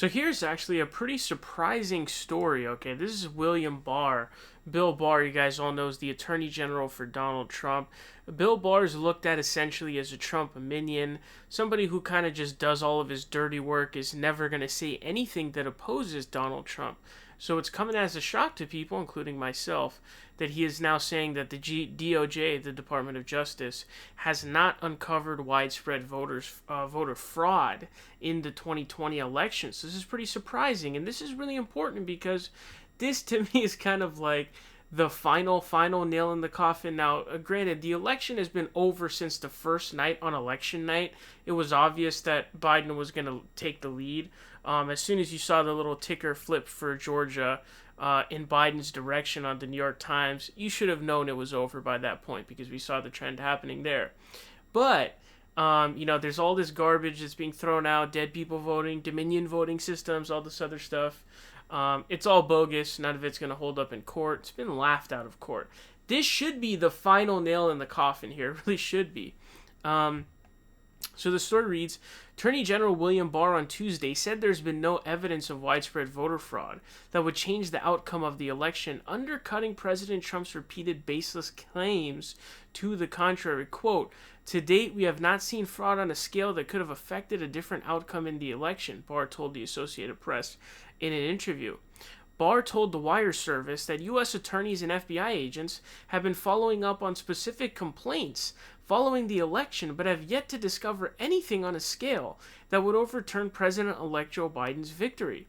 So here's actually a pretty surprising story, okay? This is William Barr. Bill Barr, you guys all know, is the Attorney General for Donald Trump. Bill Barr is looked at essentially as a Trump minion, somebody who kind of just does all of his dirty work, is never going to say anything that opposes Donald Trump. So it's coming as a shock to people, including myself, that he is now saying that the DOJ, the Department of Justice, has not uncovered widespread voter fraud in the 2020 elections. This is pretty surprising, and this is really important because this to me is kind of like the final nail in the coffin. Now, granted, the election has been over since the first night on election night. It was obvious that Biden was going to take the lead. As soon as you saw the little ticker flip for Georgia in Biden's direction on the New York Times, you should have known it was over by that point because we saw the trend happening there. But there's all this garbage that's being thrown out, dead people voting, Dominion voting systems, all this other stuff. It's all bogus. None of it's going to hold up in court. It's been laughed out of court. This should be the final nail in the coffin here. It really should be. So the story reads, Attorney General William Barr on Tuesday said there's been no evidence of widespread voter fraud that would change the outcome of the election, undercutting President Trump's repeated baseless claims to the contrary. Quote, to date, we have not seen fraud on a scale that could have affected a different outcome in the election, Barr told the Associated Press in an interview. Barr told the wire service that U.S. attorneys and FBI agents have been following up on specific complaints following the election, but have yet to discover anything on a scale that would overturn President-elect Joe Biden's victory.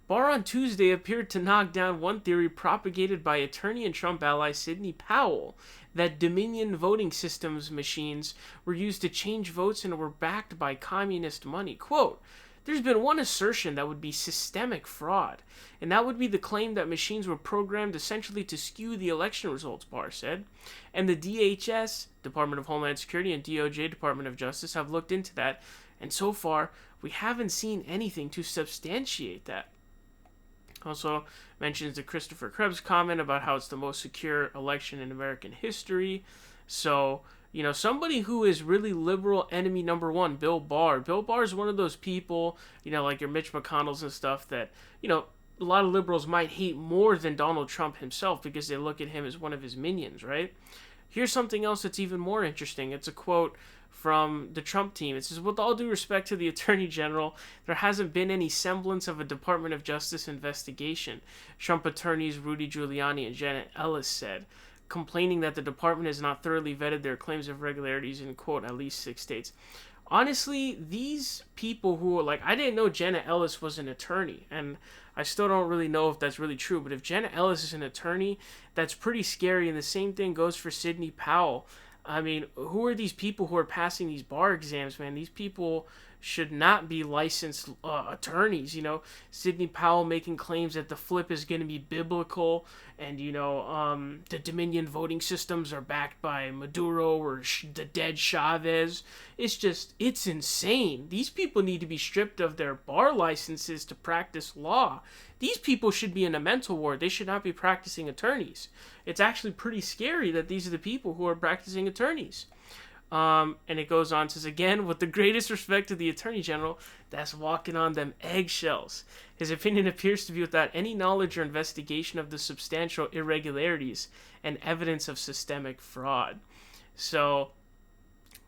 Barr on Tuesday appeared to knock down one theory propagated by attorney and Trump ally Sidney Powell, that Dominion voting systems machines were used to change votes and were backed by communist money. Quote, there's been one assertion that would be systemic fraud, and that would be the claim that machines were programmed essentially to skew the election results, Barr said. And the DHS, Department of Homeland Security, and DOJ, Department of Justice, have looked into that, and so far, we haven't seen anything to substantiate that. Also mentions the Christopher Krebs comment about how it's the most secure election in American history. So, somebody who is really liberal enemy number one, Bill Barr. Bill Barr is one of those people, like your Mitch McConnells and stuff that, a lot of liberals might hate more than Donald Trump himself because they look at him as one of his minions, right? Here's something else that's even more interesting. It's a quote from the Trump team. It says, with all due respect to the Attorney General, there hasn't been any semblance of a Department of Justice investigation, Trump attorneys Rudy Giuliani and Janet Ellis said, complaining that the department has not thoroughly vetted their claims of irregularities in, quote, at least 6 states. Honestly, these people who are I didn't know Janet Ellis was an attorney, and I still don't really know if that's really true, but if Janet Ellis is an attorney, that's pretty scary, and the same thing goes for Sidney Powell. I mean, who are these people who are passing these bar exams, man? These people should not be licensed attorneys, Sidney Powell making claims that the flip is going to be biblical and, the Dominion voting systems are backed by Maduro or the dead Chavez. It's insane. These people need to be stripped of their bar licenses to practice law. These people should be in a mental ward. They should not be practicing attorneys. It's actually pretty scary that these are the people who are practicing attorneys. And it goes on, says, again, with the greatest respect to the Attorney General, that's walking on them eggshells. His opinion appears to be without any knowledge or investigation of the substantial irregularities and evidence of systemic fraud. So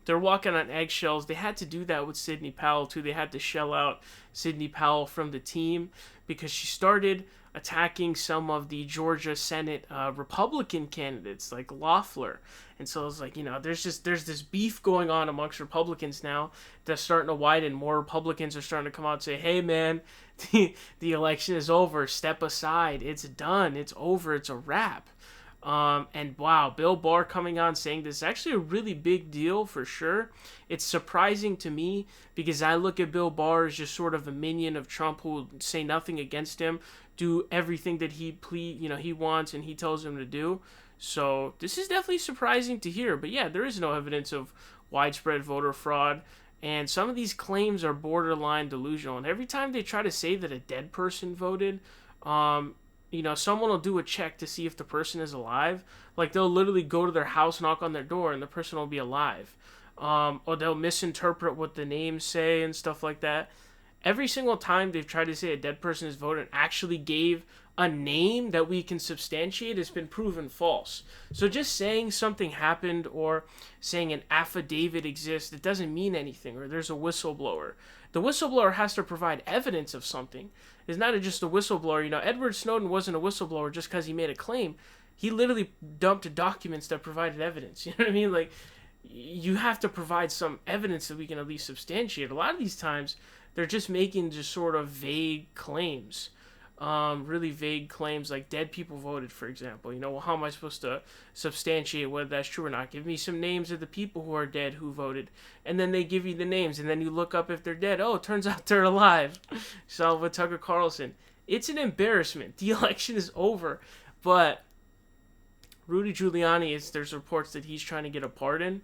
they're walking on eggshells. They had to do that with Sidney Powell, too. They had to shell out Sidney Powell from the team because she started attacking some of the Georgia Senate Republican candidates like Loeffler. And so it's there's this beef going on amongst Republicans now that's starting to widen. More Republicans are starting to come out and say, hey man, the election is over. Step aside. It's done. It's over. It's a wrap. And wow, Bill Barr coming on saying this is actually a really big deal for sure. It's surprising to me because I look at Bill Barr as just sort of a minion of Trump who will say nothing against him, do everything that he wants and he tells him to do. So this is definitely surprising to hear. But yeah, there is no evidence of widespread voter fraud. And some of these claims are borderline delusional. And every time they try to say that a dead person voted, someone will do a check to see if the person is alive. They'll literally go to their house, knock on their door, and the person will be alive. Or they'll misinterpret what the names say and stuff like that. every single time they've tried to say a dead person is voted and actually gave a name that we can substantiate has been proven false. So just saying something happened or saying an affidavit exists, it doesn't mean anything, or there's a whistleblower. The whistleblower has to provide evidence of something. It's not just a whistleblower. You know, Edward Snowden wasn't a whistleblower just because he made a claim. He literally dumped documents that provided evidence. You know what I mean? Like, you have to provide some evidence that we can at least substantiate. A lot of these times, they're just making just sort of vague claims. Really vague claims, like dead people voted, for example. You know, well, how am I supposed to substantiate whether that's true or not? Give me some names of the people who are dead who voted, and then they give you the names, and then you look up if they're dead. Oh, it turns out they're alive. Salva Tucker Carlson. It's an embarrassment. The election is over, but Rudy Giuliani, there's reports that he's trying to get a pardon,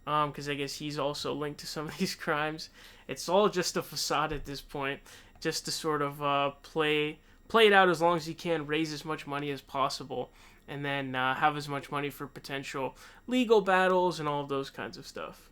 because I guess he's also linked to some of these crimes. It's all just a facade at this point, just to sort of play it out as long as you can, raise as much money as possible, and then have as much money for potential legal battles and all of those kinds of stuff.